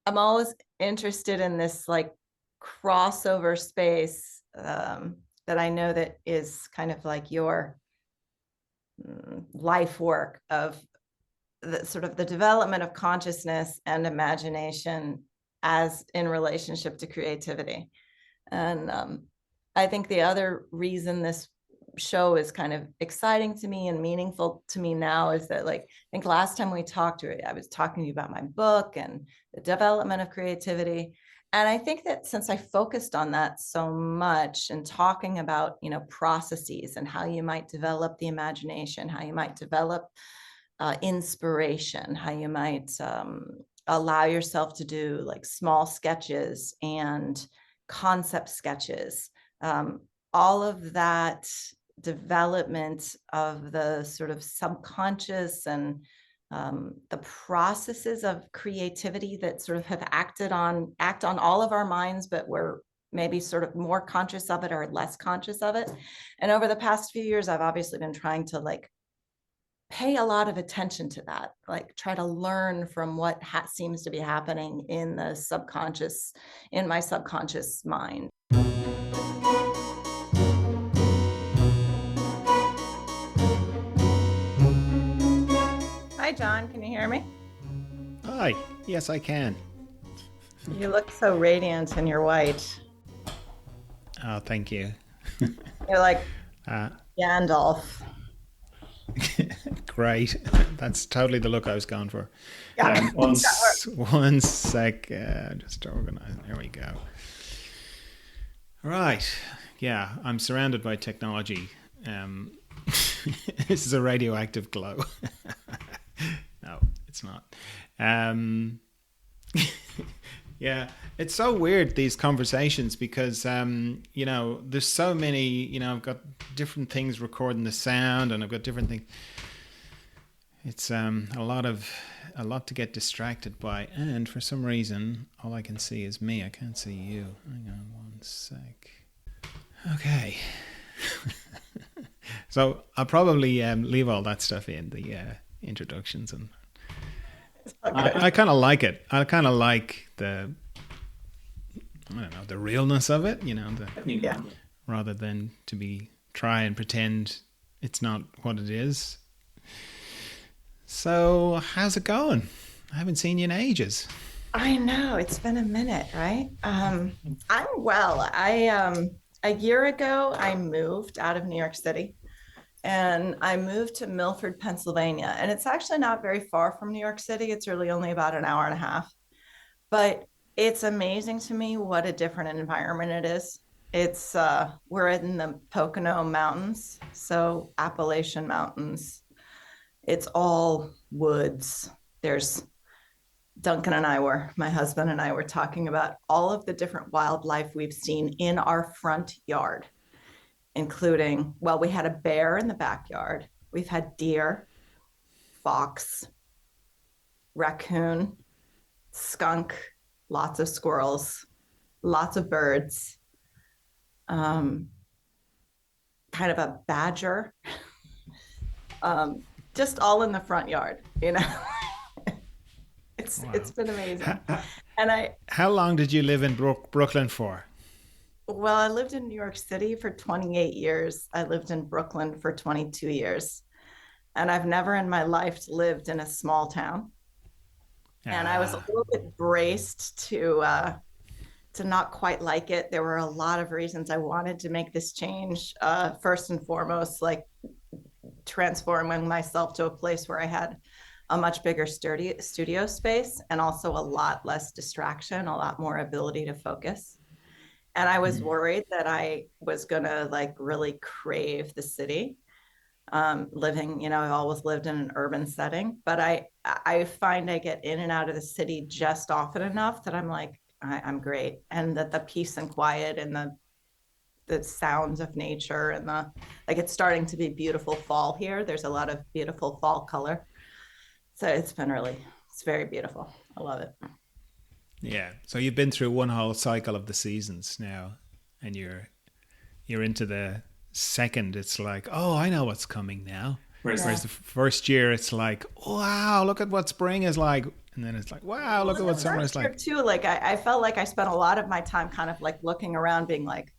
I'm always interested in this like crossover space that I know that is kind of like your life work of the sort of the development of consciousness and imagination as in relationship to creativity. And I think the other reason this show is kind of exciting to me and meaningful to me now is that, like, I think last time we talked, I was talking to you about my book and the development of creativity. And I think that since I focused on that so much and talking about, processes and how you might develop the imagination, how you might develop inspiration, how you might allow yourself to do like small sketches and concept sketches. All of that development of the sort of subconscious and the processes of creativity that sort of have act on all of our minds, but we're maybe sort of more conscious of it or less conscious of it. And over the past few years, I've obviously been trying to like pay a lot of attention to that, like try to learn from what seems to be happening in the subconscious, in my subconscious mind. Hi, John. Can you hear me? Hi. Yes, I can. You look so radiant and you're white. Oh, thank you. You're like Uh, Gandalf. Great. That's totally the look I was going for. Yeah. One sec. Just organize. There we go. Right. Yeah, I'm surrounded by technology. Um, this is a radioactive glow. No, it's not. Um, yeah, it's so weird, these conversations, because there's so many. I've got different things recording the sound, and I've got different things. It's a lot to get distracted by, and for some reason all I can see is me. I can't see you. Hang on one sec. Okay. So I'll probably leave all that stuff in the introductions, and I kind of like it. I kind of like I don't know, the realness of it, Yeah. rather than to be try and pretend it's not what it is. So how's it going? I haven't seen you in ages. I know it's been a minute, right? I'm well. I a year ago I moved out of New York City and I moved to Milford, Pennsylvania. And it's actually not very far from New York City. It's really only about an hour and a half. But it's amazing to me what a different environment it is. It's we're in the Pocono Mountains, so Appalachian Mountains. It's all woods. There's my husband and I were talking about all of the different wildlife we've seen in our front yard, including, well, we had a bear in the backyard. We've had deer, fox, raccoon, skunk, lots of squirrels, lots of birds, um, kind of a badger, just all in the front yard. It's Wow. been amazing. How, And I how long did you live in Brooklyn for? well, I lived in New York City for 28 years. I lived in Brooklyn for 22 years. And I've never in my life lived in a small town. And I was a Ah, little bit braced to not quite like it. There were a lot of reasons I wanted to make this change. First and foremost, like transforming myself to a place where I had a much bigger studio space and also a lot less distraction, a lot more ability to focus. And I was mm, worried that I was going to like really crave the city. Living, I've always lived in an urban setting, but I find I get in and out of the city just often enough that I'm like, I'm great. And that the peace and quiet and the sounds of nature and the like, it's starting to be beautiful fall here. There's a lot of beautiful fall color. So it's very beautiful. I love it. yeah. So you've been through one whole cycle of the seasons now, and you're into the second. It's like, oh, I know what's coming now. Yeah. Whereas the first year, it's like, wow, look at what spring is like. and then it's like, wow, Well, look in at the what summer is first year like. too, like I felt like I spent a lot of my time kind of like looking around, being like,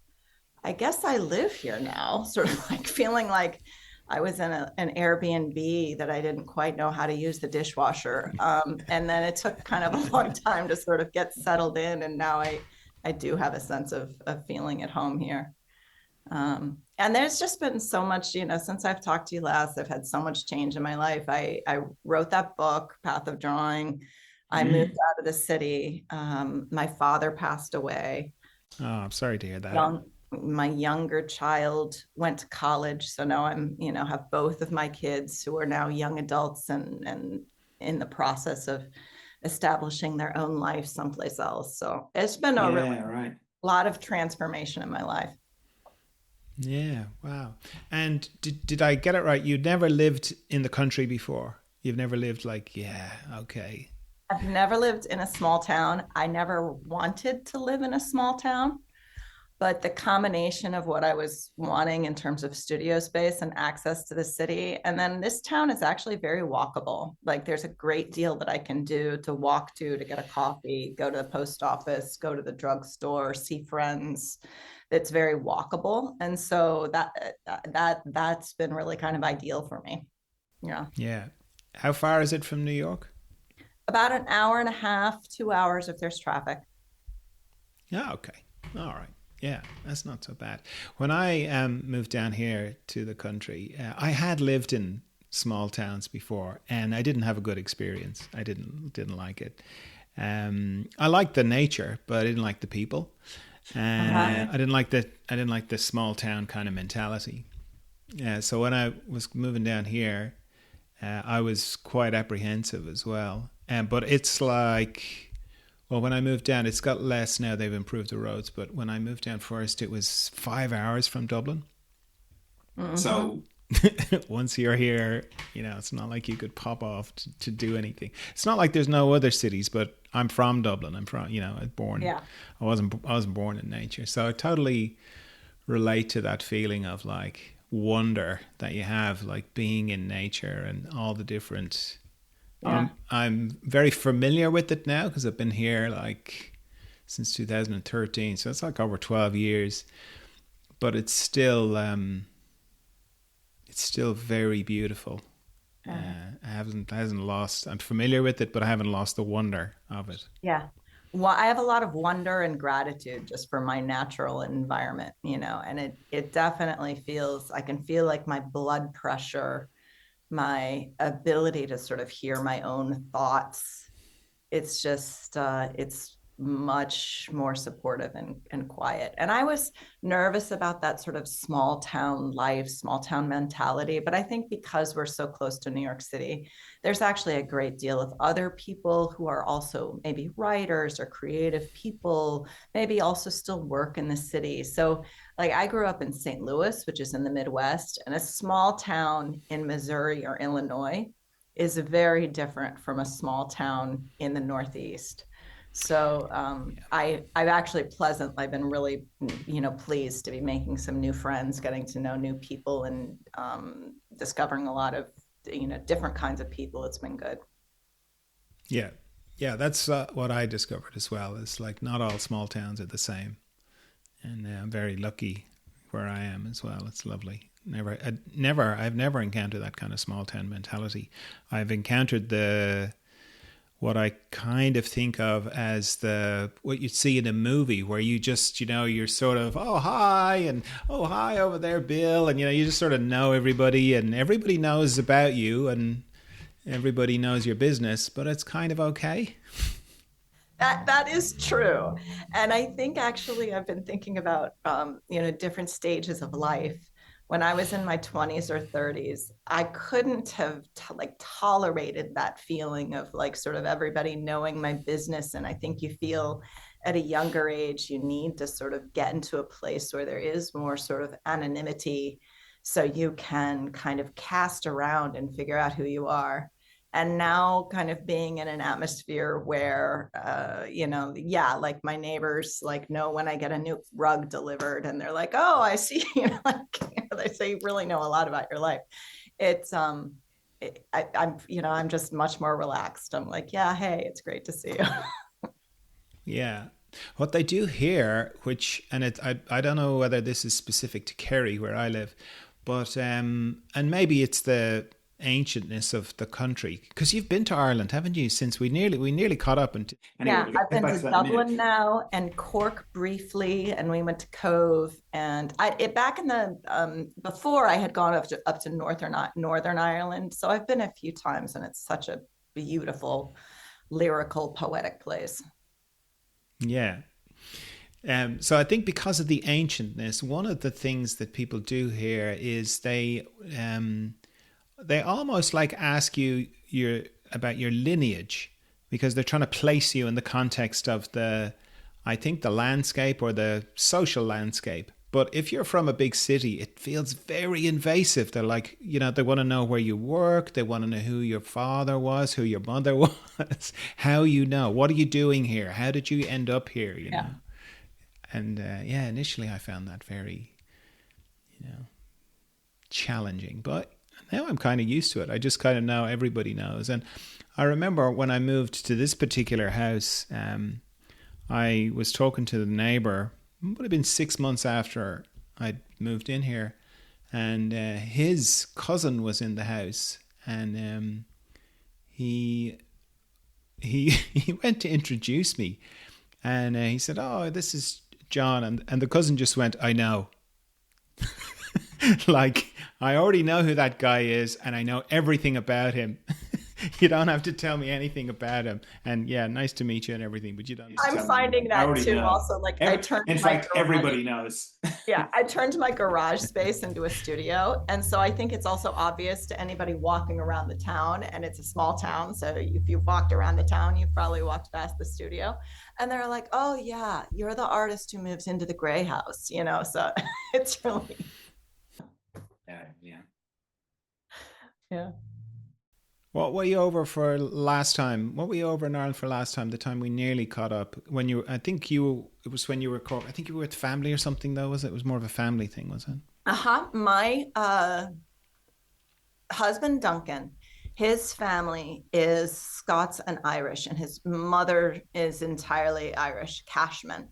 I guess I live here now, sort of like feeling like I was in an Airbnb that I didn't quite know how to use the dishwasher. And then it took kind of a long time to sort of get settled in. And now I do have a sense of feeling at home here. And there's just been so much, since I've talked to you last, I've had so much change in my life. I wrote that book, Path of Drawing. I moved Mm. out of the city. My father passed away. Oh, I'm sorry to hear that. Young, my younger child went to college. So now have both of my kids who are now young adults and in the process of establishing their own life someplace else. So it's been a really Yeah, right. lot of transformation in my life. Yeah, wow. And did I get it right? You never lived in the country before. You've never lived like, yeah, okay. I've never lived in a small town. I never wanted to live in a small town, but the combination of what I was wanting in terms of studio space and access to the city, and then this town is actually very walkable. Like there's a great deal that I can do to walk to get a coffee, go to the post office, go to the drugstore, see friends. It's very walkable, and so that's been really kind of ideal for me. Yeah, Yeah. How far is it from New York? about an hour and a half, 2 hours if there's traffic. Yeah, okay. All right. Yeah, that's not so bad. When I moved down here to the country, I had lived in small towns before, and I didn't have a good experience. I didn't like it. I liked the nature, but I didn't like the people. Uh-huh. I didn't like the small town kind of mentality. So when I was moving down here, I was quite apprehensive as well. But it's like, well, when I moved down, it's got less now. They've improved the roads. But when I moved down first, it was 5 hours from Dublin. Mm-hmm. So once you're here, it's not like you could pop off to do anything. It's not like there's no other cities, but I'm from Dublin. I was born. Yeah. I wasn't born in nature, so I totally relate to that feeling of like wonder that you have, like being in nature and all the different. Yeah. I'm very familiar with it now because I've been here like since 2013, so it's like over 12 years. But it's still very beautiful. Uh, I hasn't lost. I'm familiar with it, but I haven't lost the wonder of it. yeah. Well, I have a lot of wonder and gratitude just for my natural environment, and it definitely feels, I can feel like my blood pressure, my ability to sort of hear my own thoughts. It's just it's much more supportive and quiet. And I was nervous about that sort of small town life, small town mentality, but I think because we're so close to New York City, there's actually a great deal of other people who are also maybe writers or creative people, maybe also still work in the city. So like I grew up in St. Louis, which is in the Midwest, and a small town in Missouri or Illinois is very different from a small town in the Northeast. So I've been really, pleased to be making some new friends, getting to know new people, and discovering a lot of, different kinds of people. It's been good. Yeah, yeah, that's what I discovered as well. It's like not all small towns are the same, and I'm very lucky where I am as well. It's lovely. I've never encountered that kind of small town mentality. I've encountered the what I kind of think of as the what you'd see in a movie where you just you're sort of oh hi and oh hi over there Bill, and you just sort of know everybody and everybody knows about you and everybody knows your business, but it's kind of okay. That is true. And I think actually I've been thinking about different stages of life. When I was in my 20s or 30s, I couldn't have like tolerated that feeling of like sort of everybody knowing my business. And I think you feel at a younger age you need to sort of get into a place where there is more sort of anonymity so you can kind of cast around and figure out who you are. And now kind of being in an atmosphere where yeah, like my neighbors like know when I get a new rug delivered and they're like, oh, I see, like they say you really know a lot about your life. It's I'm just much more relaxed. I'm like, yeah, hey, it's great to see you. Yeah. What they do here, which, and I don't know whether this is specific to Kerry where I live, but, and maybe it's the ancientness of the country, because you've been to Ireland, haven't you? Since we nearly caught up. And anyway, Yeah, we'll I've get been back to to that in a minute. Dublin now and Cork briefly, and we went to Cove. And back in the before I had gone up to Northern Ireland, so I've been a few times, and it's such a beautiful, lyrical, poetic place. Yeah. So I think because of the ancientness, one of the things that people do here is they almost like ask you about your lineage, because they're trying to place you in the context of I think the landscape or the social landscape. But if you're from a big city, it feels very invasive. They're like, they want to know where you work. They want to know who your father was, who your mother was, how what are you doing here? How did you end up here? Yeah. And yeah, initially I found that very, challenging, but now I'm kind of used to it. I just kind of know everybody knows. And I remember when I moved to this particular house, I was talking to the neighbor. It would have been 6 months after I'd moved in here, and his cousin was in the house, and he he went to introduce me, and he said, "Oh, this is John," and the cousin just went, "I know." Like, I already know who that guy is, and I know everything about him. You don't have to tell me anything about him. And yeah, nice to meet you and everything, but you don't need to I'm tell me finding anything. I that already too. know. Also, like In fact, everybody knows. yeah, I turned my garage space into a studio. And so I think it's also obvious to anybody walking around the town, and it's a small town. So if you walked around the town, you've probably walked past the studio. And they're like, oh, yeah, you're the artist who moves into the gray house, So it's really, Yeah. yeah. What were you over for last time? What were you over in Ireland for last time? The time we nearly caught up when it was when you were I think you were with family or something though, was it? It was more of a family thing, was it? Uh-huh. My husband, Duncan, his family is Scots and Irish, and his mother is entirely Irish, Cashman.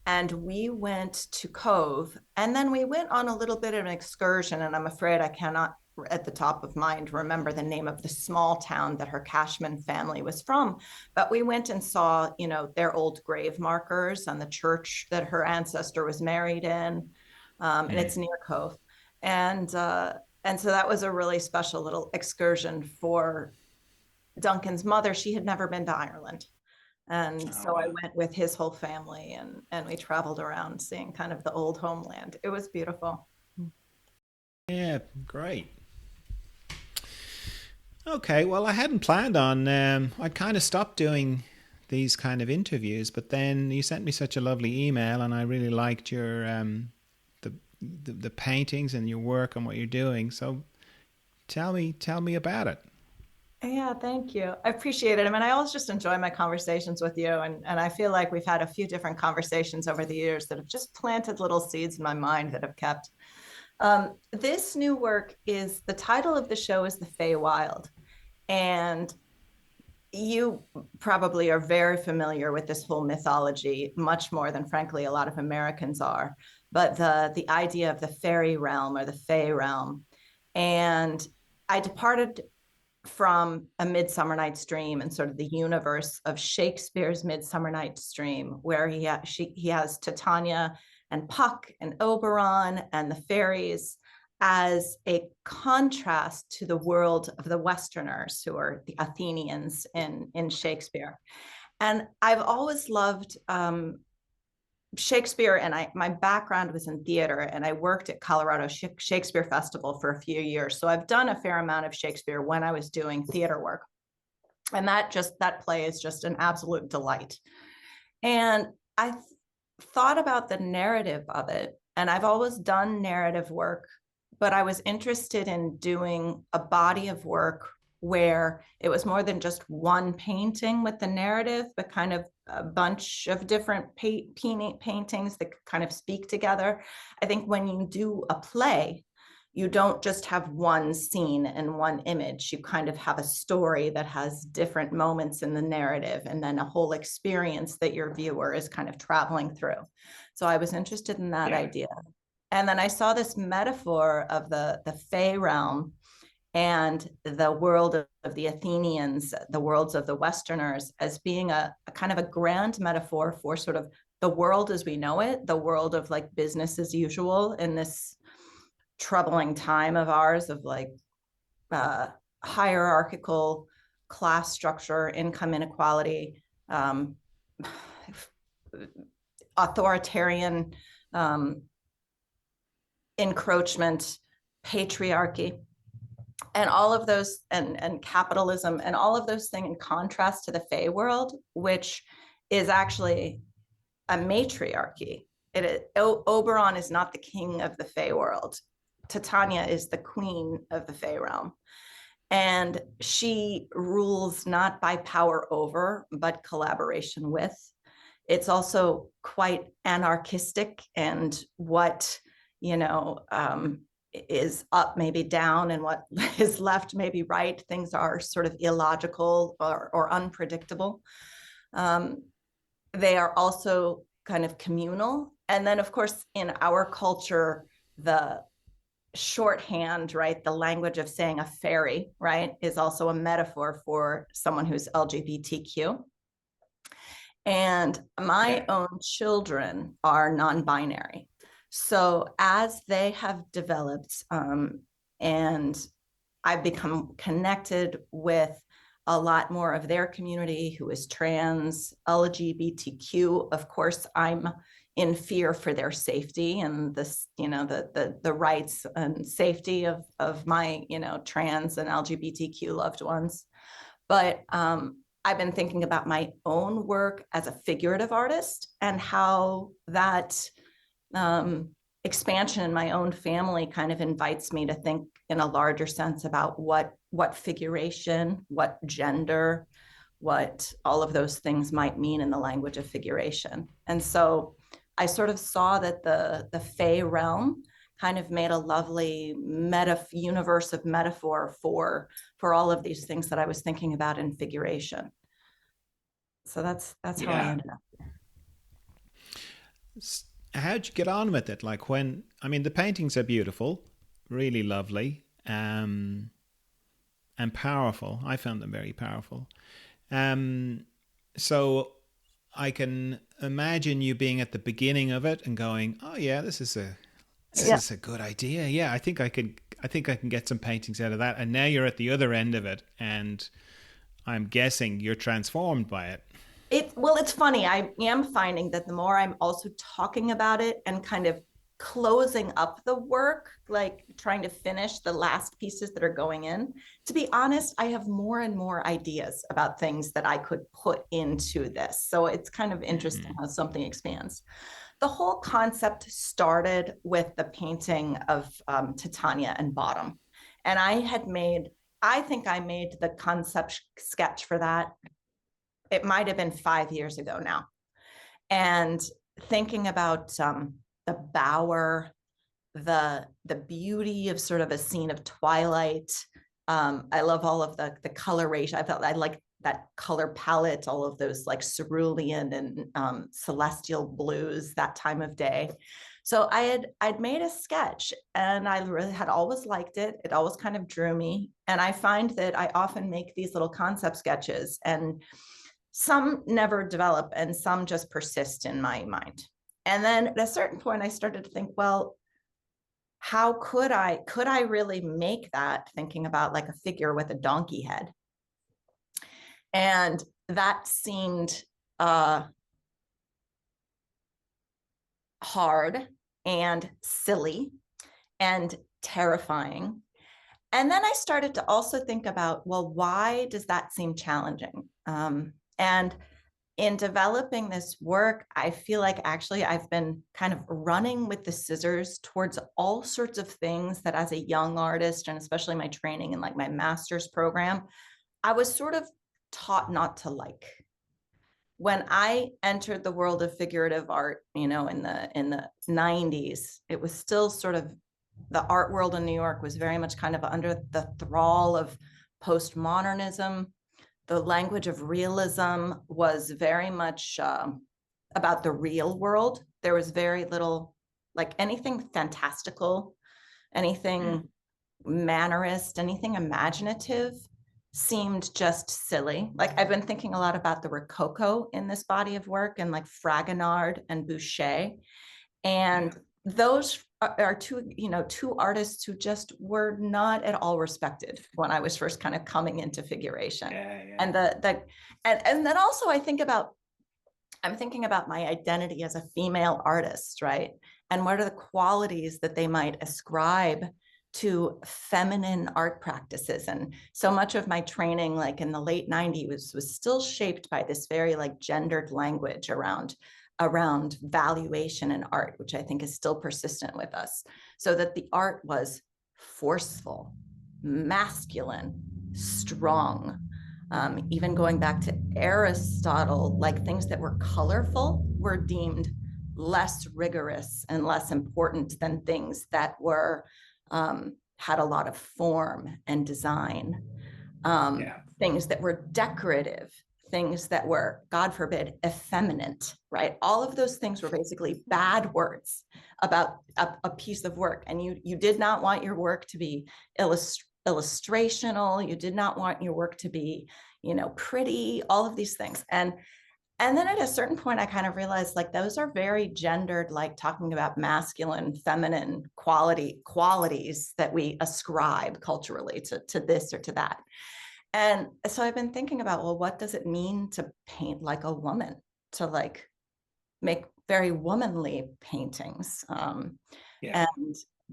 And we went to Cove, and then we went on a little bit of an excursion, and I'm afraid I cannot at the top of mind remember the name of the small town that her Cashman family was from, but we went and saw their old grave markers and the church that her ancestor was married in, and it's near Cove. And so that was a really special little excursion for Duncan's mother. She had never been to Ireland, and so I went with his whole family, and we traveled around seeing kind of the old homeland. It was beautiful. Yeah, great. Okay, well, I hadn't planned on. I kind of stopped doing these kind of interviews, but then you sent me such a lovely email, and I really liked your the paintings and your work and what you're doing. So tell me about it. Yeah, thank you. I appreciate it. I mean, I always just enjoy my conversations with you, and I feel like we've had a few different conversations over the years that have just planted little seeds in my mind that have kept. This new work is the title of the show is The Fey Wild. And you probably are very familiar with this whole mythology, much more than, frankly, a lot of Americans are. But the idea of the fairy realm or the Fey realm. And I departed from A Midsummer Night's Dream and sort of the universe of Shakespeare's Midsummer Night's Dream, where he has Titania and Puck and Oberon and the fairies as a contrast to the world of the Westerners, who are the Athenians in Shakespeare. And I've always loved Shakespeare, and my background was in theater, and I worked at Colorado Shakespeare Festival for a few years. So I've done a fair amount of Shakespeare when I was doing theater work. And that play is just an absolute delight. And I thought about the narrative of it, and I've always done narrative work, but I was interested in doing a body of work where it was more than just one painting with the narrative, but kind of a bunch of different paintings that kind of speak together. I think when you do a play, you don't just have one scene and one image. You kind of have a story that has different moments in the narrative, and then a whole experience that your viewer is kind of traveling through. So I was interested in that idea. And then I saw this metaphor of the Fey realm and the world of the Athenians, the worlds of the Westerners, as being a kind of a grand metaphor for sort of the world as we know it, the world of like business as usual in this troubling time of ours of like hierarchical class structure, income inequality, authoritarian encroachment, patriarchy, and all of those, and capitalism, and all of those things in contrast to the Fey world, which is actually a matriarchy. Oberon is not the king of the Fey world. Titania is the queen of the Fey realm. And she rules not by power over, but collaboration with. It's also quite anarchistic, and what, is up maybe down, and what is left maybe right. Things are sort of illogical or unpredictable. They are also kind of communal. And then, of course, in our culture, the shorthand, right, the language of saying a fairy, right, is also a metaphor for someone who's LGBTQ. And my own children are non-binary. So as they have developed, and I've become connected with a lot more of their community who is trans, LGBTQ, of course, I'm in fear for their safety and this, the rights and safety of my, trans and LGBTQ loved ones. But I've been thinking about my own work as a figurative artist, and how that expansion in my own family kind of invites me to think in a larger sense about what figuration, what gender, what all of those things might mean in the language of figuration. And so I sort of saw that the Fey realm kind of made a lovely universe of metaphor for all of these things that I was thinking about in figuration. So that's how I ended up. How'd you get on with it? Like, when, I mean, the paintings are beautiful, really lovely, and powerful. I found them very powerful. So I can imagine you being at the beginning of it and going, "Oh yeah, this is a good idea. Yeah, I think I can get some paintings out of that." And now you're at the other end of it, and I'm guessing you're transformed by it. It's funny. I am finding that the more I'm also talking about it and kind of closing up the work, like trying to finish the last pieces that are going in, to be honest, I have more and more ideas about things that I could put into this. So it's kind of interesting how something expands. The whole concept started with the painting of Titania and Bottom. And I think I made the concept sketch for that. It might have been 5 years ago now. And thinking about the bower, the beauty of sort of a scene of twilight. I love all of the coloration. I like that color palette, all of those like cerulean and celestial blues that time of day. So I'd made a sketch, and I really had always liked it. It always kind of drew me. And I find that I often make these little concept sketches, and some never develop and some just persist in my mind. And then at a certain point, I started to think, well, how could I really make that, thinking about like a figure with a donkey head? And that seemed hard and silly and terrifying. And then I started to also think about, well, why does that seem challenging? And in developing this work, I feel like actually I've been kind of running with the scissors towards all sorts of things that as a young artist, and especially my training in like my master's program, I was sort of taught not to like. When I entered the world of figurative art, in the 90s, it was still sort of the art world in New York was very much kind of under the thrall of postmodernism. The language of realism was very much about the real world. There was very little, like anything fantastical, anything mannerist, anything imaginative seemed just silly. Like I've been thinking a lot about the Rococo in this body of work, and like Fragonard and Boucher. And those are two, two artists who just were not at all respected when I was first kind of coming into figuration. And and then also I'm thinking about my identity as a female artist, right? And what are the qualities that they might ascribe to feminine art practices? And so much of my training, like in the late 90s, was still shaped by this very like gendered language around valuation in art, which I think is still persistent with us. So that the art was forceful, masculine, strong. Even going back to Aristotle, like things that were colorful were deemed less rigorous and less important than things that were had a lot of form and design. Things that were decorative, things that were, God forbid, effeminate, right? All of those things were basically bad words about a piece of work. And you did not want your work to be illustrational. You did not want your work to be, pretty, all of these things. And then at a certain point, I kind of realized like those are very gendered, like talking about masculine, feminine qualities that we ascribe culturally to this or to that. And so I've been thinking about, well, what does it mean to paint like a woman, to like make very womanly paintings? And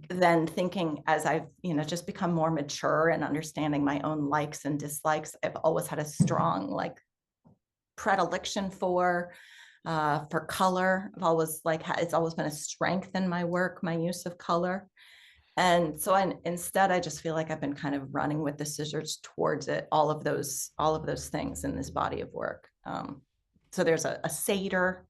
then thinking as I've, just become more mature and understanding my own likes and dislikes, I've always had a strong like predilection for color. I've always it's always been a strength in my work, my use of color. And so instead, I just feel like I've been kind of running with the scissors towards it, all of those things in this body of work. So there's a satyr,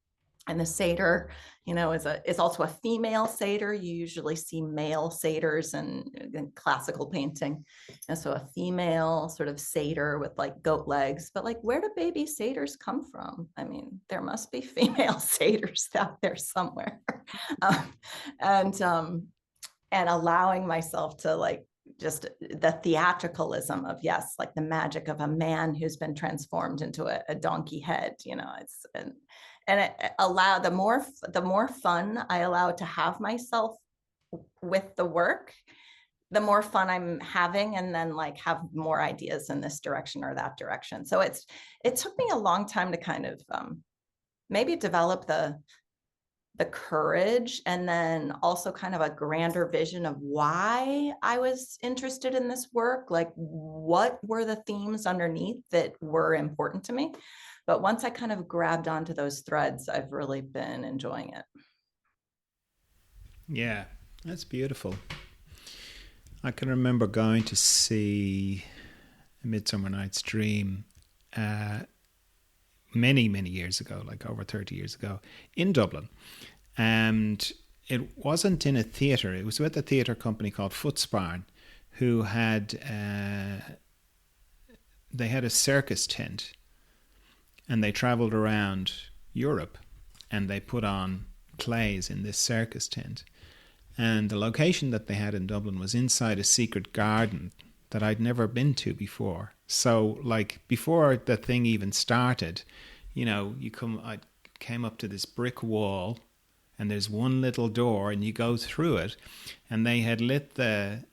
and the satyr, is also a female satyr. You usually see male satyrs in classical painting. And so a female sort of satyr with like goat legs, but like, where do baby satyrs come from? I mean, there must be female satyrs out there somewhere. And allowing myself to like just the theatricalism of, yes, like the magic of a man who's been transformed into a donkey head, it's and it allow the more fun I allow to have myself with the work, the more fun I'm having, and then like have more ideas in this direction or that direction. So it took me a long time to kind of maybe develop the courage, and then also kind of a grander vision of why I was interested in this work, like what were the themes underneath that were important to me. But once I kind of grabbed onto those threads, I've really been enjoying it. Yeah, that's beautiful. I can remember going to see A Midsummer Night's Dream many, many years ago, like over 30 years ago, in Dublin. And it wasn't in a theatre. It was with a theatre company called Footsbarn, who had they had a circus tent, and they travelled around Europe, and they put on plays in this circus tent. And the location that they had in Dublin was inside a secret garden that I'd never been to before. So, like, before the thing even started, I came up to this brick wall, and there's one little door, and you go through it, and they had lit the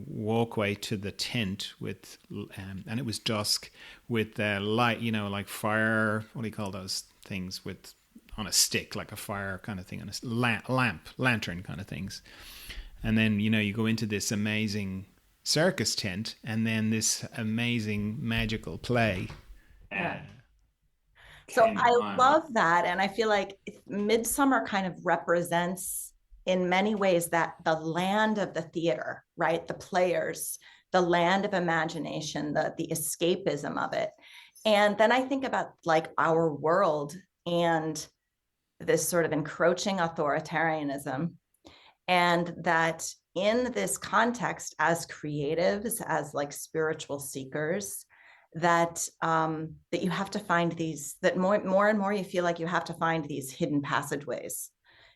walkway to the tent with, and it was dusk, with light, like fire. What do you call those things with on a stick, like a fire kind of thing, on a lantern kind of things. And then you go into this amazing circus tent, and then this amazing magical play. Yeah. So I love that. And I feel like Midsummer kind of represents in many ways that the land of the theater, right? The players, the land of imagination, the escapism of it. And then I think about like our world and this sort of encroaching authoritarianism. And that in this context, as creatives, as like spiritual seekers, that that you have to find these, that more and more you feel like you have to find these hidden passageways.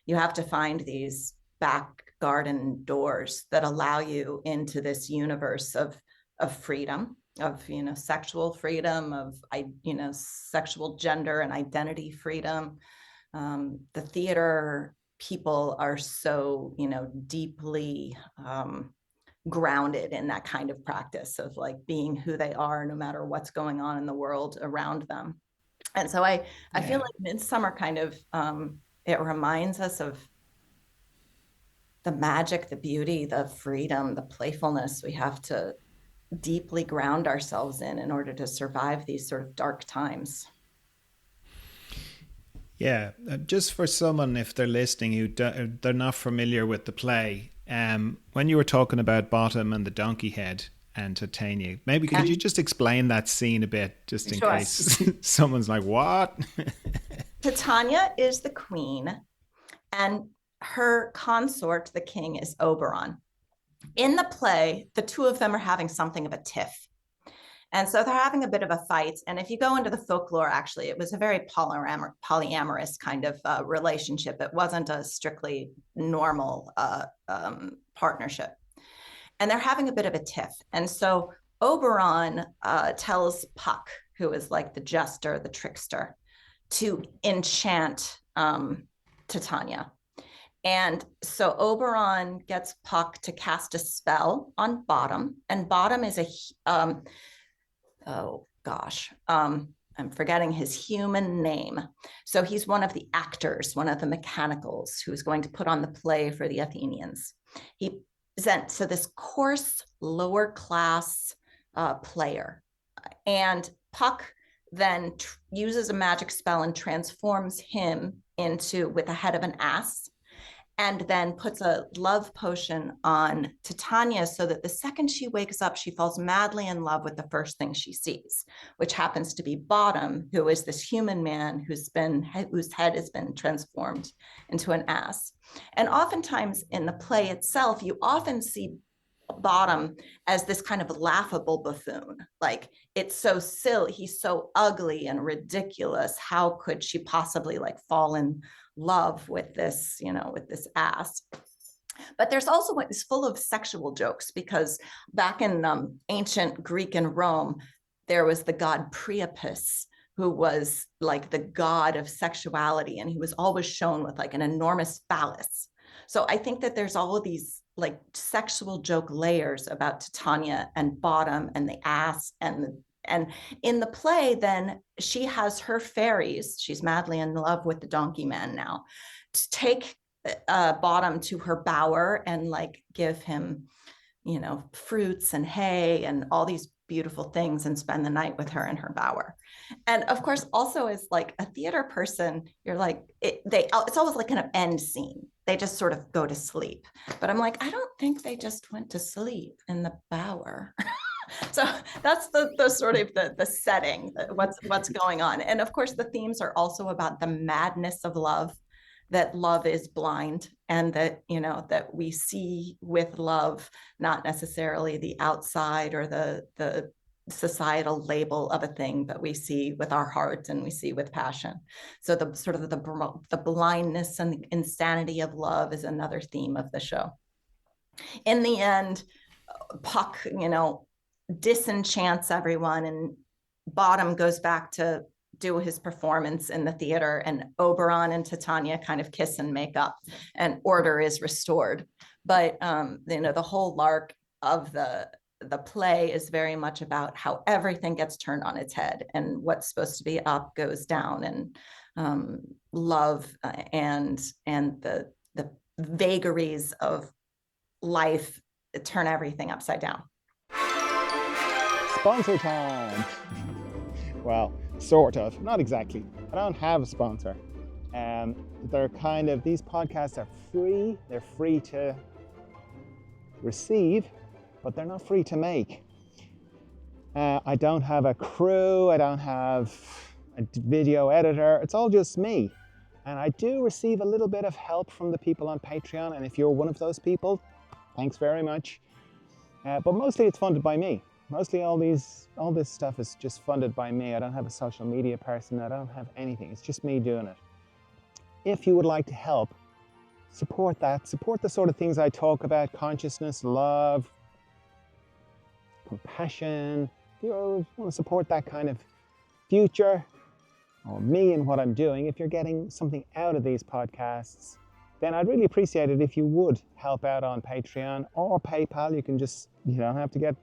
You have to find these back garden doors that allow you into this universe of freedom, of sexual freedom, of sexual gender and identity freedom. The theater people are so deeply grounded in that kind of practice of like being who they are no matter what's going on in the world around them. And so I feel Yeah. like Midsummer kind of it reminds us of the magic, the beauty, the freedom, the playfulness we have to deeply ground ourselves in order to survive these sort of dark times. Yeah, just for someone, if they're listening, they're not familiar with the play, when you were talking about Bottom and the donkey head and Titania, maybe could you just explain that scene a bit, just in Sure. case someone's like, what? Titania is the queen, and her consort, the king, is Oberon. In the play, the two of them are having something of a tiff. And so they're having a bit of a fight. And if you go into the folklore, actually, it was a very polyamorous kind of relationship. It wasn't a strictly normal partnership. And they're having a bit of a tiff. And so Oberon tells Puck, who is like the jester, the trickster, to enchant Titania. And so Oberon gets Puck to cast a spell on Bottom, and Bottom is I'm forgetting his human name. So he's one of the actors, one of the mechanicals who's going to put on the play for the Athenians. He presents to this coarse, lower class player. And Puck then uses a magic spell and transforms him with the head of an ass, and then puts a love potion on Titania so that the second she wakes up, she falls madly in love with the first thing she sees, which happens to be Bottom, who is this human man whose head has been transformed into an ass. And oftentimes in the play itself, you often see Bottom as this kind of laughable buffoon. Like, it's so silly, he's so ugly and ridiculous. How could she possibly like fall in love with this, with this ass? But there's also what is full of sexual jokes, because back in ancient Greek and Rome, there was the god Priapus, who was like the god of sexuality, and he was always shown with like an enormous phallus. So I think that there's all of these like sexual joke layers about Titania and Bottom and the ass and in the play, then she has her fairies. She's madly in love with the donkey man now, to take Bottom to her bower and like give him, fruits and hay and all these beautiful things and spend the night with her in her bower. And of course, also as like a theater person, you're like, it's always like an end scene. They just sort of go to sleep. But I'm like, I don't think they just went to sleep in the bower. So that's the sort of the setting, what's going on. And of course, the themes are also about the madness of love, that love is blind, and that, that we see with love, not necessarily the outside or the societal label of a thing, but we see with our heart and we see with passion. So the sort of the blindness and the insanity of love is another theme of the show. In the end, Puck, disenchants everyone, and Bottom goes back to do his performance in the theater, and Oberon and Titania kind of kiss and make up, and order is restored. But the whole lark of the play is very much about how everything gets turned on its head, and what's supposed to be up goes down, and love and the vagaries of life turn everything upside down. Sponsor time. Well, sort of, not exactly. I don't have a sponsor. They're kind of, these podcasts are free. They're free to receive, but they're not free to make. I don't have a crew. I don't have a video editor. It's all just me. And I do receive a little bit of help from the people on Patreon. And if you're one of those people, thanks very much. But mostly it's funded by me. Mostly all this stuff is just funded by me. I don't have a social media person. I don't have anything. It's just me doing it. If you would like to help, support that. Support the sort of things I talk about: consciousness, love, compassion. If you want to support that kind of future, or me and what I'm doing, if you're getting something out of these podcasts, then I'd really appreciate it if you would help out on Patreon or PayPal. You can just, you don't have to get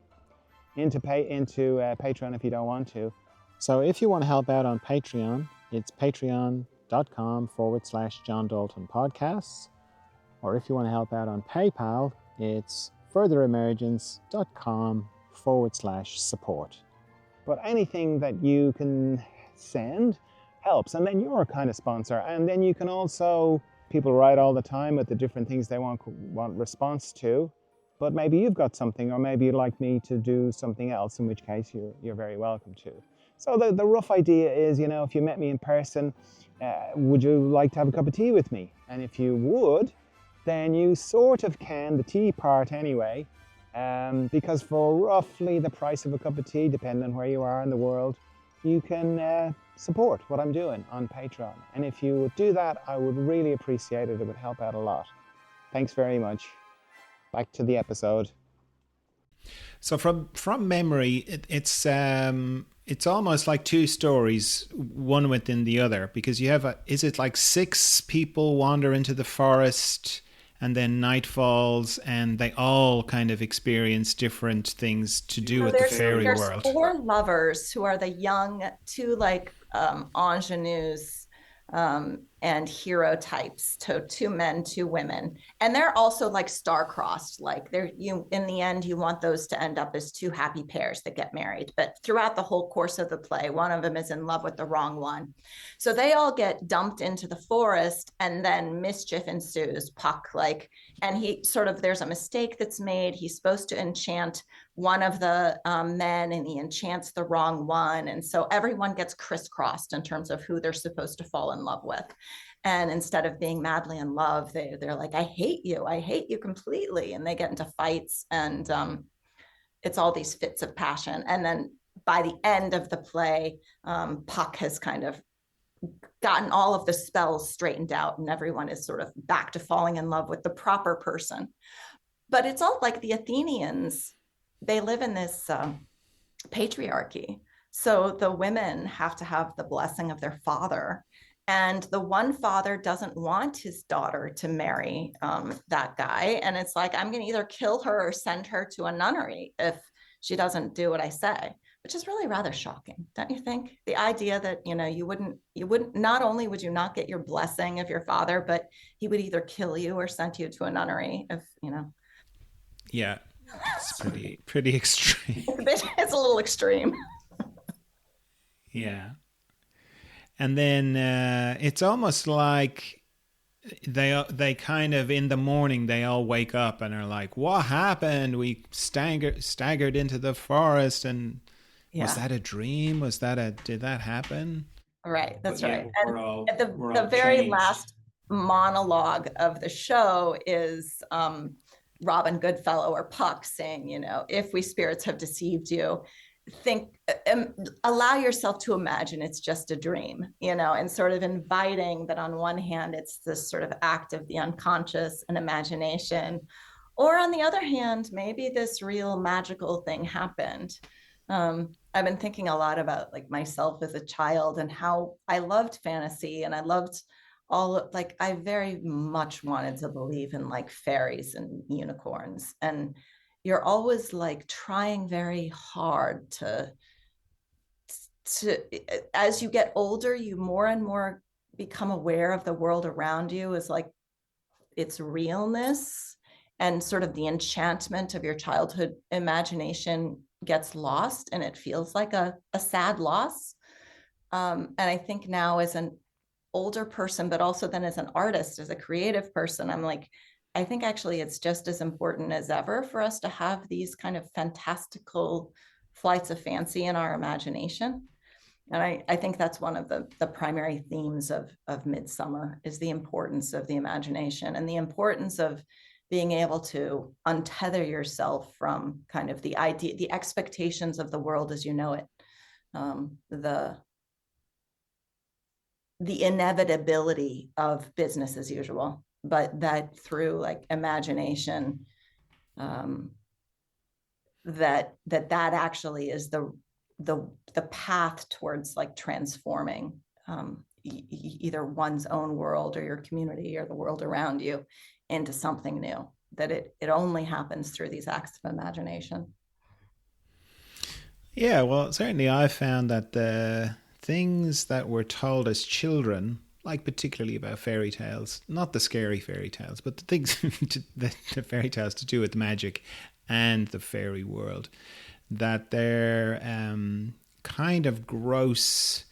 into Patreon if you don't want to. So if you want to help out on Patreon, it's patreon.com/John Dalton Podcasts. Or if you want to help out on PayPal, it's furtheremergence.com/support. But anything that you can send helps, and then you're a kind of sponsor. And then you can also, people write all the time with the different things they want response to, but maybe you've got something, or maybe you'd like me to do something else, in which case you're very welcome to. So the rough idea is, if you met me in person, would you like to have a cup of tea with me? And if you would, then you sort of can, the tea part anyway, because for roughly the price of a cup of tea, depending on where you are in the world, you can support what I'm doing on Patreon. And if you would do that, I would really appreciate it. It would help out a lot. Thanks very much. Back to the episode. So from memory, it's almost like two stories, one within the other, because you have is it like 6 people wander into the forest, and then night falls, and they all kind of experience different things to do with the fairy world. There's 4 lovers who are the young, 2 ingenues and hero types, 2 men, 2 women, and they're also star-crossed. In the end, you want those to end up as 2 happy pairs that get married. But throughout the whole course of the play, one of them is in love with the wrong one. So they all get dumped into the forest, and then mischief ensues. Puck, and there's a mistake that's made. He's supposed to enchant one of the men, and he enchants the wrong one. And so everyone gets crisscrossed in terms of who they're supposed to fall in love with. And instead of being madly in love, they're like, I hate you completely. And they get into fights, and it's all these fits of passion. And then by the end of the play, Puck has kind of gotten all of the spells straightened out, and everyone is sort of back to falling in love with the proper person. But it's all like the Athenians, they live in this patriarchy. So the women have to have the blessing of their father. And the one father doesn't want his daughter to marry that guy. And it's like, I'm going to either kill her or send her to a nunnery if she doesn't do what I say, which is really rather shocking, don't you think? The idea that, you wouldn't, not only would you not get your blessing of your father, but he would either kill you or send you to a nunnery if. Yeah, it's pretty extreme. It's a little extreme. Yeah. And then it's almost like they kind of, in the morning, they all wake up and are like, what happened? We staggered into the forest, and was that a dream? Did that happen? Right, that's right. And the very last monologue of the show is Robin Goodfellow or Puck saying, if we spirits have deceived you, allow yourself to imagine it's just a dream, and sort of inviting that on one hand, it's this sort of act of the unconscious and imagination, or on the other hand, maybe this real magical thing happened. I've been thinking a lot about myself as a child and how I loved fantasy, and I loved I very much wanted to believe in fairies and unicorns, and you're always trying very hard to as you get older, you more and more become aware of the world around you as its realness, and sort of the enchantment of your childhood imagination gets lost, and it feels like a sad loss. And I think now, as an older person, but also then as an artist, as a creative person, I'm I think actually it's just as important as ever for us to have these kind of fantastical flights of fancy in our imagination. And I think that's one of the primary themes of Midsummer is the importance of the imagination and the importance of being able to untether yourself from kind of the idea, the expectations of the world as you know it, the inevitability of business as usual, but that through like imagination, that actually is the path towards like transforming either one's own world or your community or the world around you into something new, that it only happens through these acts of imagination. Yeah, well, certainly I found that the things that were told as children, like particularly about fairy tales, not the scary fairy tales, but the things, the fairy tales to do with magic and the fairy world, that they're kind of gross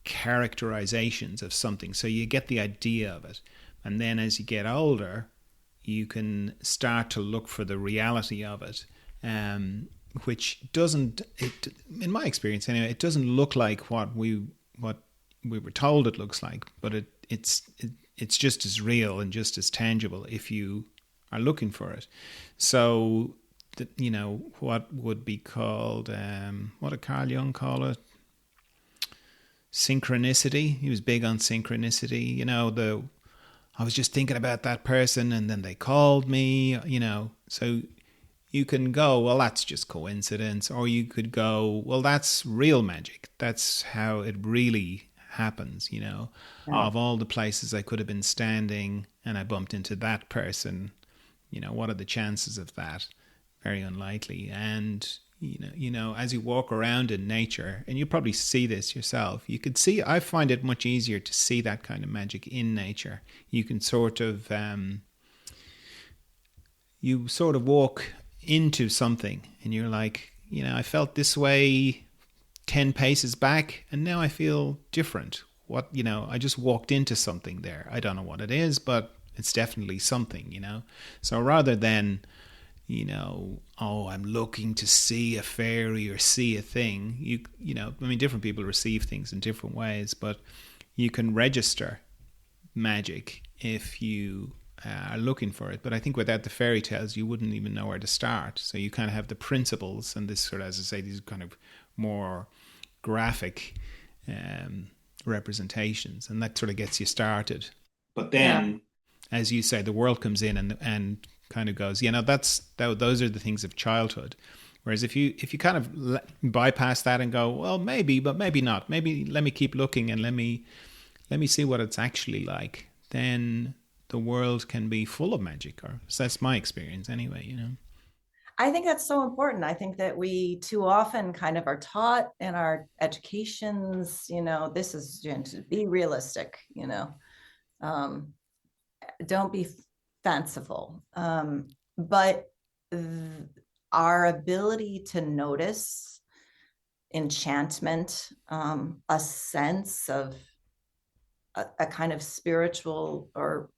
characterizations of something. So you get the idea of it. And then as you get older, you can start to look for the reality of it, which doesn't, in my experience anyway, it doesn't look like what we were told it looks like, but it's just as real and just as tangible if you are looking for it. So, what would be called, what did Carl Jung call it? Synchronicity. He was big on synchronicity. I was just thinking about that person and then they called me, So you can go, well, that's just coincidence. Or you could go, well, that's real magic. That's how it really happens, Yeah. Of all the places I could have been standing and I bumped into that person, what are the chances of that? Very unlikely. And as you walk around in nature, and you probably see this yourself, I find it much easier to see that kind of magic in nature. You can sort of walk into something and you're like, I felt this way 10 paces back and now I feel different. I just walked into something there. I don't know what it is, but it's definitely something, So rather than, I'm looking to see a fairy or see a thing, different people receive things in different ways, but you can register magic if you are looking for it. But I think without the fairy tales, you wouldn't even know where to start. So you kind of have the principles and this sort of, as I say, these kind of more graphic representations, and that sort of gets you started. But then, as you say, the world comes in and kind of goes, those are the things of childhood. Whereas if you kind of bypass that and go, well, maybe, but maybe not. Maybe let me keep looking and let me see what it's actually like. Then the world can be full of magic, or so that's my experience anyway. I think that's so important. I think that we too often kind of are taught in our educations, this is to be realistic, don't be fanciful. But our ability to notice enchantment, a sense of a kind of spiritual or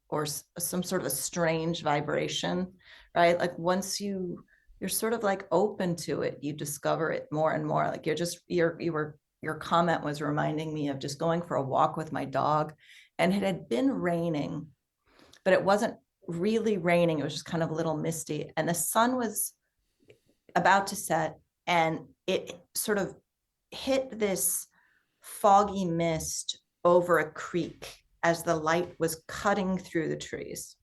some sort of a strange vibration, right? Like once you're sort of like open to it, you discover it more and more. Like your comment was reminding me of just going for a walk with my dog, and it had been raining, but it wasn't really raining. It was just kind of a little misty, and the sun was about to set, and it sort of hit this foggy mist over a creek as the light was cutting through the trees.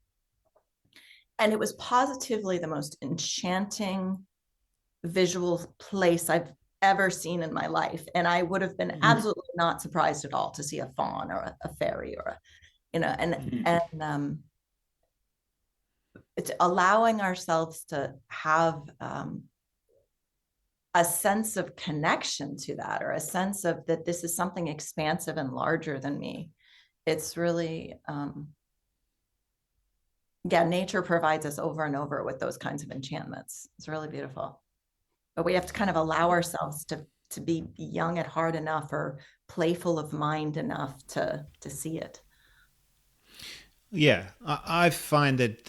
And it was positively the most enchanting visual place I've ever seen in my life. And I would have been absolutely not surprised at all to see a fawn or a fairy or and it's allowing ourselves to have a sense of connection to that, or a sense of that this is something expansive and larger than me. It's really, nature provides us over and over with those kinds of enchantments. It's really beautiful. But we have to kind of allow ourselves to be young at heart enough or playful of mind enough to see it. Yeah, I find that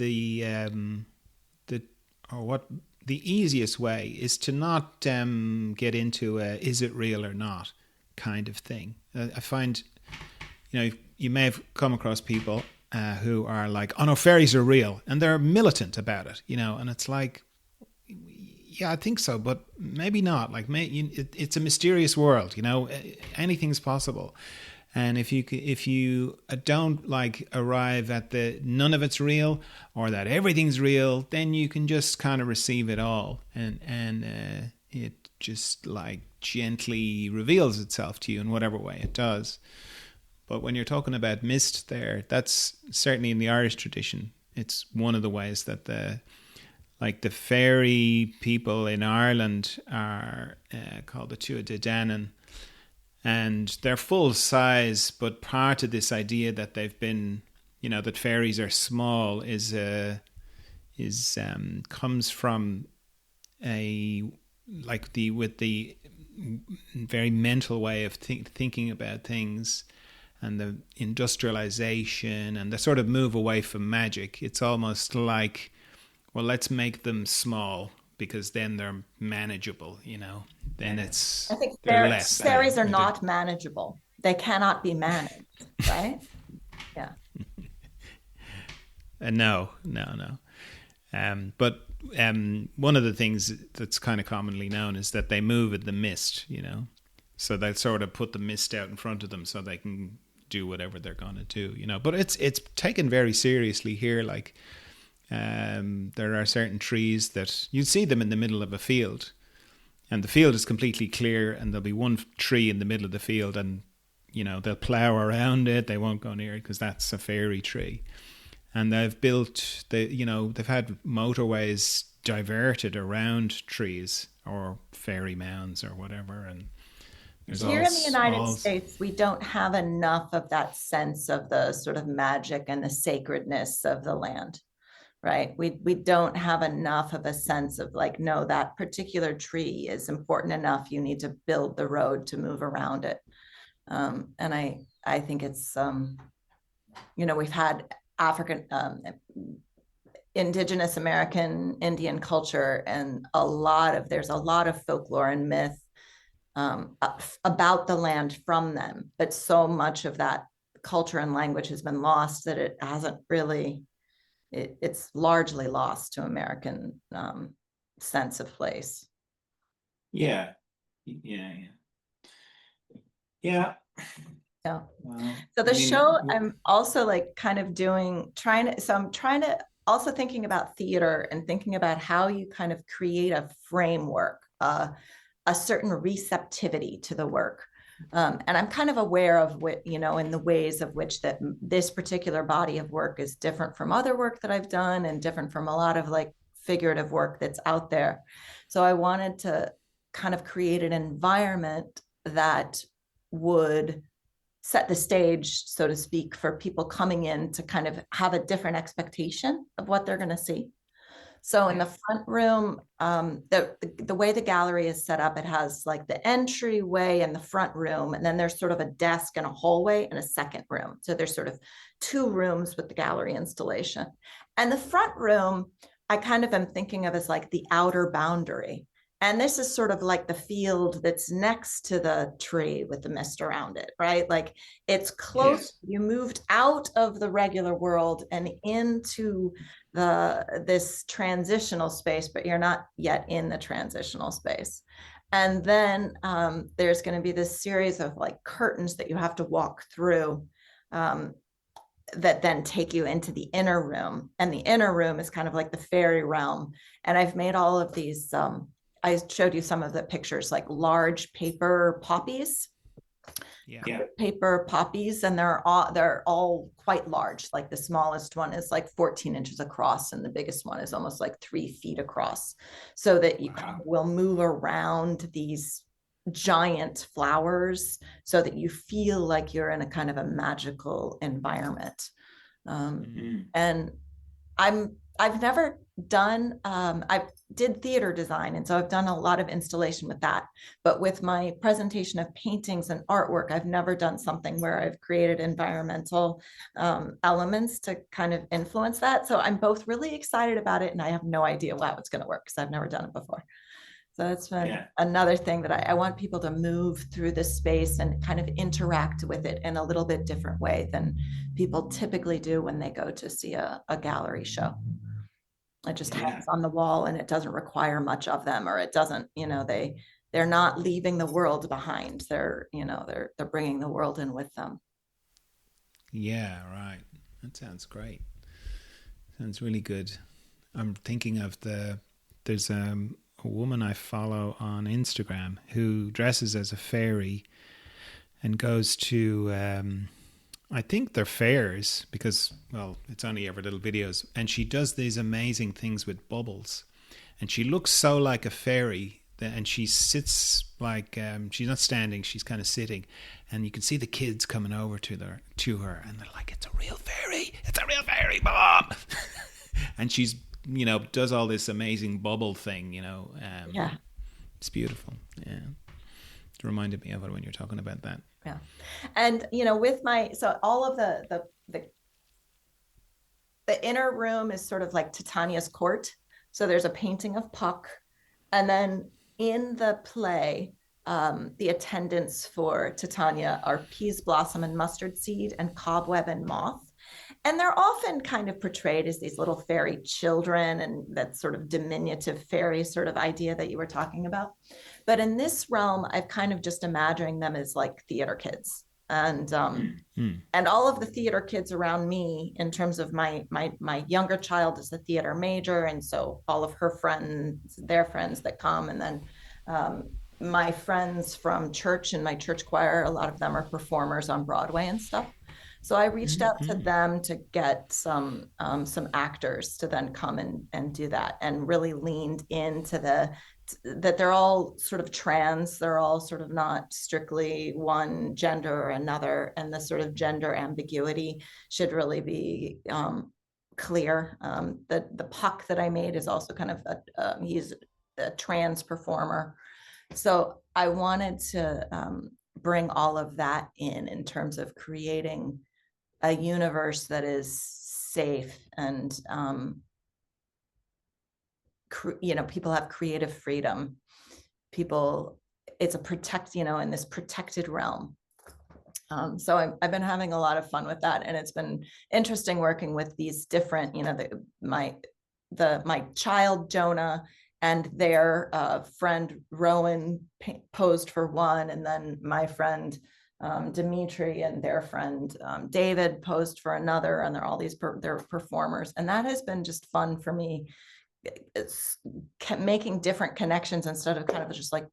what the easiest way is to not get into a is it real or not kind of thing. I find, you may have come across people who are like, oh no, fairies are real, and they're militant about it, and it's like, yeah, I think so, but maybe not. Like, it's a mysterious world, anything's possible. And if you don't like arrive at the none of it's real or that everything's real, then you can just kind of receive it all, and it just like gently reveals itself to you in whatever way it does. But when you're talking about mist there, that's certainly in the Irish tradition. It's one of the ways that the fairy people in Ireland are called the Tua de Danann, and they're full size. But part of this idea that they've been, that fairies are small comes from with the very mental way of thinking about things, and the industrialization and the sort of move away from magic. It's almost like, well, let's make them small because then they're manageable, Then I think less. fairies are not manageable. They cannot be managed, right? Yeah. No. But one of the things that's kind of commonly known is that they move in the mist, So they sort of put the mist out in front of them so they can do whatever they're going to do, But it's taken very seriously here. Like, there are certain trees that you see them in the middle of a field, and the field is completely clear, and there'll be one tree in the middle of the field, and they'll plow around it. They won't go near it because that's a fairy tree. And they've had motorways diverted around trees or fairy mounds or whatever. And here in the United States, we don't have enough of that sense of the sort of magic and the sacredness of the land. Right. We don't have enough of a sense of like, no, that particular tree is important enough. You need to build the road to move around it. And I think it's, we've had African, Indigenous American Indian culture, and there's a lot of folklore and myth about the land from them. But so much of that culture and language has been lost that it hasn't really, it's largely lost to American sense of place. Yeah. So the show, I'm also like kind of I'm trying to also thinking about theater and thinking about how you kind of create a framework, a certain receptivity to the work. And I'm kind of aware of what, in the ways of which that this particular body of work is different from other work that I've done and different from a lot of like figurative work that's out there. So I wanted to kind of create an environment that would set the stage, so to speak, for people coming in to kind of have a different expectation of what they're going to see. So in the front room, the way the gallery is set up, it has like the entryway and the front room, and then there's sort of a desk and a hallway and a second room. So there's sort of two rooms with the gallery installation. And the front room, I kind of am thinking of as like the outer boundary. And this is sort of like the field that's next to the tree with the mist around it, right? Like it's close. Yes. You moved out of the regular world and into this transitional space, but you're not yet in the transitional space. And then there's going to be this series of like curtains that you have to walk through that then take you into the inner room. And the inner room is kind of like the fairy realm. And I've made all of these, I showed you some of the pictures, like large paper poppies. Yeah. Paper poppies, and they're all quite large. Like the smallest one is like 14 inches across, and the biggest one is almost like 3 feet across, so that you will move around these giant flowers so that you feel like you're in a kind of a magical environment. And I've never done, I did theater design. And so I've done a lot of installation with that. But with my presentation of paintings and artwork, I've never done something where I've created environmental elements to kind of influence that. So I'm both really excited about it and I have no idea how it's going to work because I've never done it before. So that's been another thing that I want people to move through this space and kind of interact with it in a little bit different way than people typically do when they go to see a gallery show. It just hangs on the wall and it doesn't require much of them, or it doesn't, they're not leaving the world behind. They're bringing the world in with them. Yeah, right. That sounds great. Sounds really good. I'm thinking of there's a woman I follow on Instagram who dresses as a fairy and goes to I think they're fairs because, well, it's only ever little videos, and she does these amazing things with bubbles, and she looks so like a fairy, and she sits like she's not standing, she's kind of sitting, and you can see the kids coming over to her and they're like, it's a real fairy, mom. And she's does all this amazing bubble thing, it's beautiful. Yeah, it reminded me of it when you're talking about that. Yeah. And with all of the inner room is sort of like Titania's court. So there's a painting of Puck, and then in the play, the attendants for Titania are Peas Blossom and Mustard Seed and Cobweb and Moth. And they're often kind of portrayed as these little fairy children and that sort of diminutive fairy sort of idea that you were talking about. But in this realm, I've kind of just imagining them as like theater kids. And and all of the theater kids around me, in terms of my younger child is a theater major. And so all of her friends, their friends that come, and then my friends from church and my church choir, a lot of them are performers on Broadway and stuff. So I reached out to them to get some actors to then come and do that, and really leaned into that they're all sort of trans. They're all sort of not strictly one gender or another. And the sort of gender ambiguity should really be clear. The Puck that I made is also kind of, he's a trans performer. So I wanted to bring all of that in terms of creating a universe that is safe and people have creative freedom. It's a in this protected realm. So I've been having a lot of fun with that, and it's been interesting working with these different, my child Jonah and their friend Rowan posed for one, and then my friend Dimitri and their friend David posed for another, and they're all they're performers, and that has been just fun for me. It's making different connections instead of kind of just like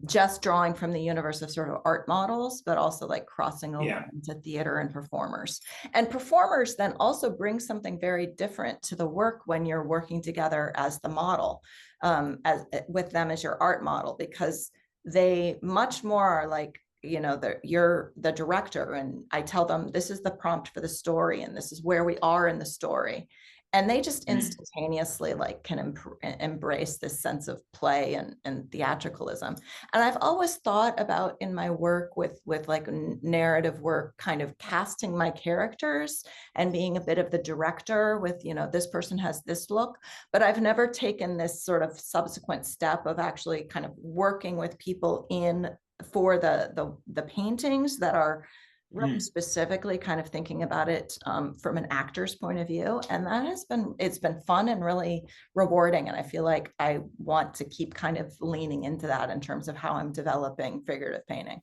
just drawing from the universe of sort of art models, but also like crossing over into theater and performers. And performers then also bring something very different to the work when you're working together as the model, as with them as your art model, because they much more are like, you're the director, and I tell them this is the prompt for the story and this is where we are in the story, and they just instantaneously like can embrace this sense of play and theatricalism. And I've always thought about in my work with like narrative work, kind of casting my characters and being a bit of the director with, this person has this look, but I've never taken this sort of subsequent step of actually kind of working with people for the paintings that are really specifically kind of thinking about it from an actor's point of view. And it's been fun and really rewarding. And I feel like I want to keep kind of leaning into that in terms of how I'm developing figurative painting.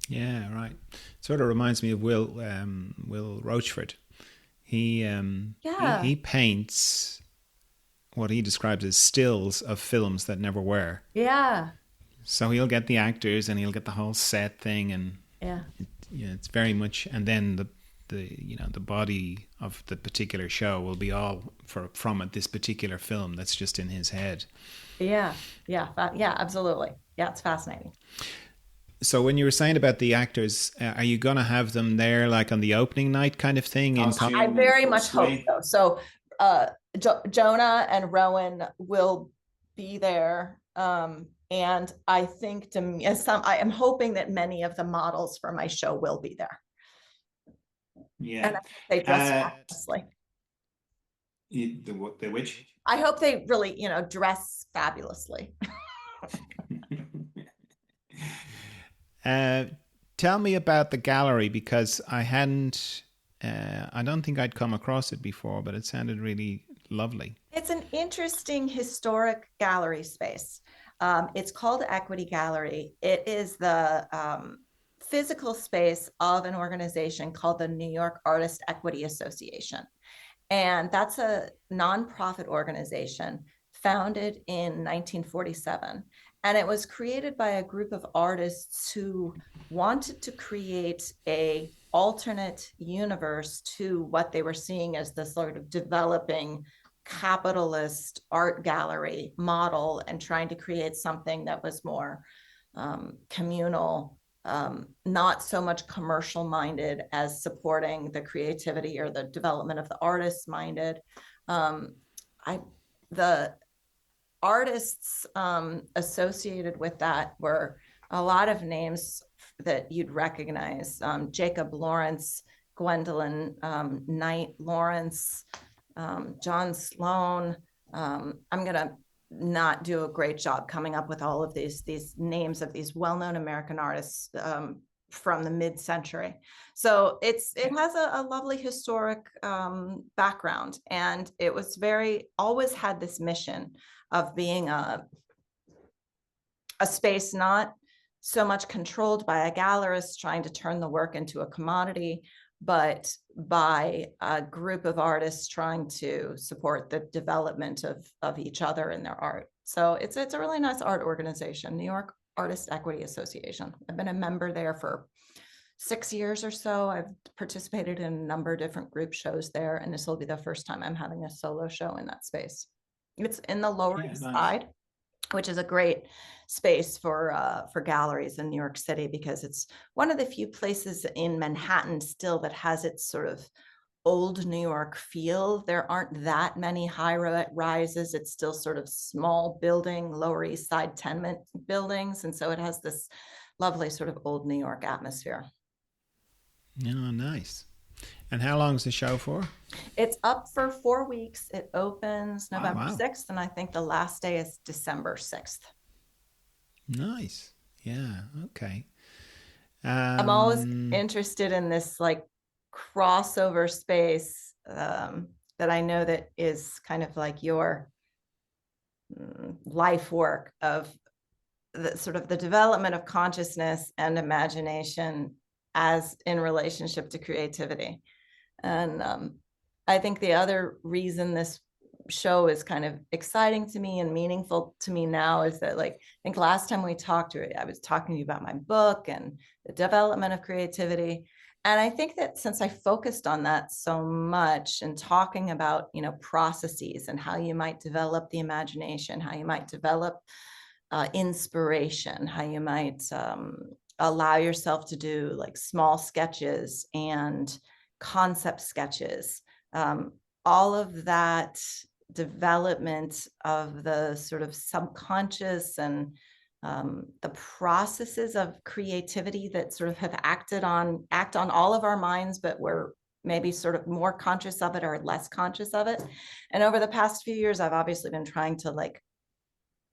Yeah, right. Sort of reminds me of Will Rochford. He paints what he describes as stills of films that never were. Yeah. So he'll get the actors and he'll get the whole set thing, and it's very much, and then the body of the particular show will be all from this particular film that's just in his head. Yeah, absolutely. Yeah, it's fascinating. So when you were saying about the actors, are you going to have them there like on the opening night kind of thing? I very much hope so. So Jonah and Rowan will be there. And I think I am hoping that many of the models for my show will be there. Yeah. And they dress fabulously. The which? I hope they really, dress fabulously. Tell me about the gallery, because I don't think I'd come across it before, but it sounded really lovely. It's an interesting historic gallery space. It's called Equity Gallery. It is the physical space of an organization called the New York Artist Equity Association. And that's a nonprofit organization founded in 1947. And it was created by a group of artists who wanted to create a alternate universe to what they were seeing as the sort of developing capitalist art gallery model, and trying to create something that was more communal, not so much commercial minded as supporting the creativity or the development of the artists minded. The artists associated with that were a lot of names that you'd recognize: Jacob Lawrence, Gwendolyn Knight Lawrence, John Sloan. I'm gonna not do a great job coming up with all of these names of these well-known American artists from the mid-century. So it has a lovely historic background, and it was always had this mission of being a space not so much controlled by a gallerist trying to turn the work into a commodity, but by a group of artists trying to support the development of each other in their art. So it's a really nice art organization, New York Artist Equity Association. I've been a member there for 6 years or so. I've participated in a number of different group shows there, and this will be the first time I'm having a solo show in that space. It's in the Lower East Side, which is a great space for galleries in New York City, because it's one of the few places in Manhattan still that has its sort of old New York feel. There aren't that many high rises. It's still sort of small building, Lower East Side tenement buildings. And so it has this lovely sort of old New York atmosphere. Oh, nice. And how long is the show for? It's up for 4 weeks. It opens November wow. 6th, and I think the last day is December 6th. Nice. Yeah. Okay. I'm always interested in this like crossover space that I know that is kind of like your life work of the sort of the development of consciousness and imagination as in relationship to creativity. And I think the other reason this show is kind of exciting to me and meaningful to me now is that, like, I think last time we talked, I was talking to you about my book and the development of creativity. And I think that since I focused on that so much and talking about, processes and how you might develop the imagination, how you might develop inspiration, how you might allow yourself to do like small sketches and concept sketches, all of that development of the sort of subconscious and the processes of creativity that sort of have act on all of our minds, but we're maybe sort of more conscious of it or less conscious of it. And over the past few years, I've obviously been trying to like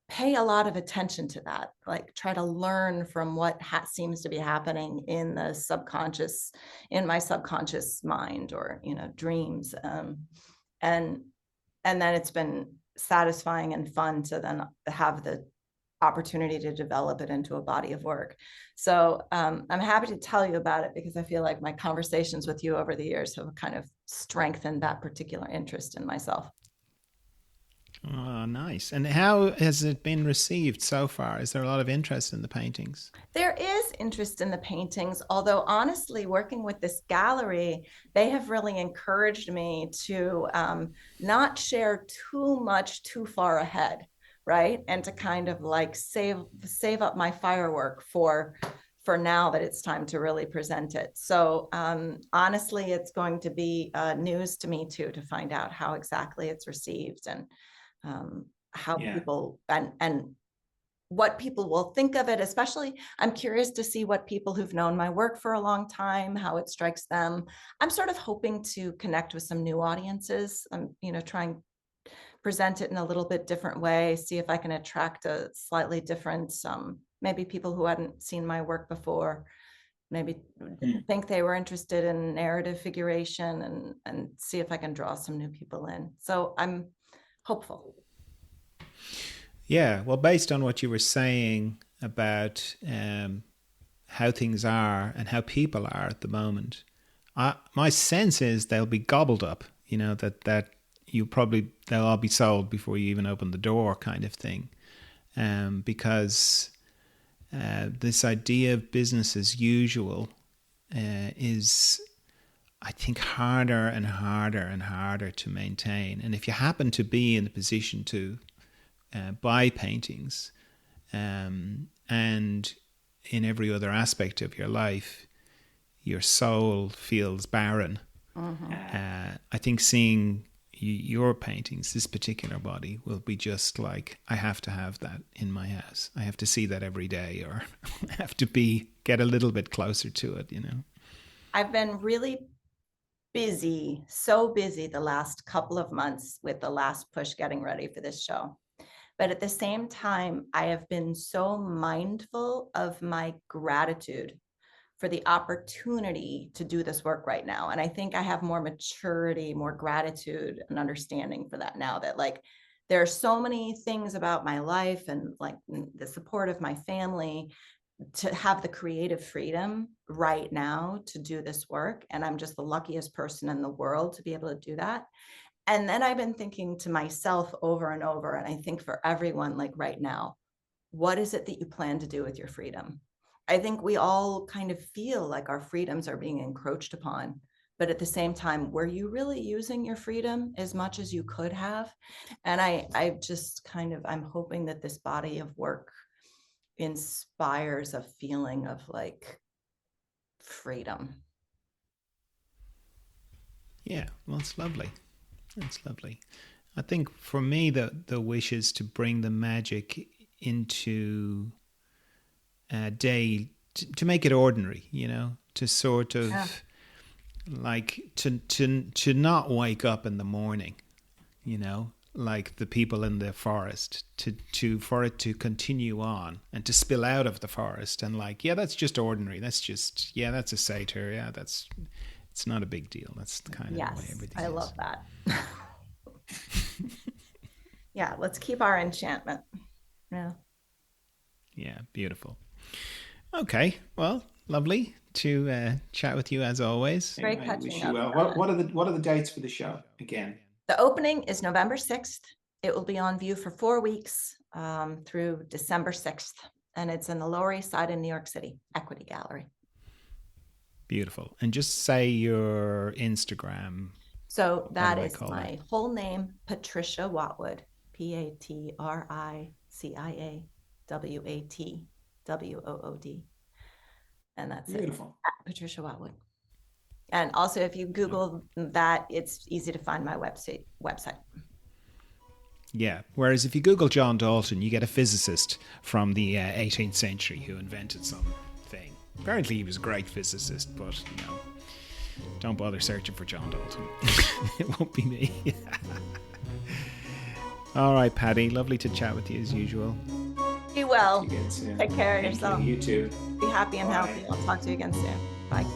pay a lot of attention to that, like try to learn from what seems to be happening in the subconscious, in my subconscious mind, or dreams, and then it's been satisfying and fun to then have the opportunity to develop it into a body of work. So I'm happy to tell you about it, because I feel like my conversations with you over the years have kind of strengthened that particular interest in myself. Oh, nice. And how has it been received so far? Is there a lot of interest in the paintings? There is interest in the paintings, although honestly, working with this gallery, they have really encouraged me to not share too much too far ahead, right? And to kind of like save up my firework for for now that it's time to really present it. So honestly, it's going to be news to me too, to find out how exactly it's received, and how people and what people will think of it. Especially, I'm curious to see what people who've known my work for a long time, how it strikes them. I'm sort of hoping to connect with some new audiences. I'm, trying present it in a little bit different way, see if I can attract a slightly different, maybe people who hadn't seen my work before, maybe think they were interested in narrative figuration, and see if I can draw some new people in. So I'm hopeful. Yeah, well, based on what you were saying about how things are and how people are at the moment, my sense is they'll be gobbled up, that they'll all be sold before you even open the door, kind of thing. Because this idea of business as usual is, I think, harder and harder and harder to maintain. And if you happen to be in the position to buy paintings, and in every other aspect of your life, your soul feels barren. I think seeing your paintings, this particular body, will be just like, I have to have that in my house. I have to see that every day, or I have to get a little bit closer to it, I've been really busy, so busy the last couple of months with the last push getting ready for this show. But at the same time, I have been so mindful of my gratitude for the opportunity to do this work right now. And I think I have more maturity, more gratitude and understanding for that now, that like, there are so many things about my life and like the support of my family to have the creative freedom right now to do this work. And I'm just the luckiest person in the world to be able to do that. And then I've been thinking to myself over and over, and I think for everyone, like right now, what is it that you plan to do with your freedom? I think we all kind of feel like our freedoms are being encroached upon. But at the same time, were you really using your freedom as much as you could have? And I just I'm hoping that this body of work inspires a feeling of like freedom. Yeah, well, it's lovely. It's lovely. I think for me, the wish is to bring the magic into day, to make it ordinary, to sort of like to not wake up in the morning, like the people in the forest, for it to continue on and to spill out of the forest, and like, yeah, that's just ordinary. That's a satyr. Yeah, it's not a big deal. That's kind of the way everything is. I love that. Yeah, let's keep our enchantment. Yeah. Yeah, beautiful. Okay, well, lovely to chat with you as always. Great I catching wish up. you well. What are the dates for the show again? The opening is November 6th. It will be on view for 4 weeks through December 6th. And it's in the Lower East Side in New York City, Equity Gallery. Beautiful. And just say your Instagram. So that is my whole name, Patricia Watwood, Patricia Watwood. And that's Beautiful. It, Patricia Watwood. And also, if you Google that, it's easy to find my website. Yeah. Whereas if you Google John Dalton, you get a physicist from the 18th century who invented something. Apparently he was a great physicist, but, don't bother searching for John Dalton. It won't be me. All right, Paddy. Lovely to chat with you as usual. Be well. You get to- Take care of Thank yourself. You too. Be happy and Bye. healthy. I'll talk to you again soon. Bye.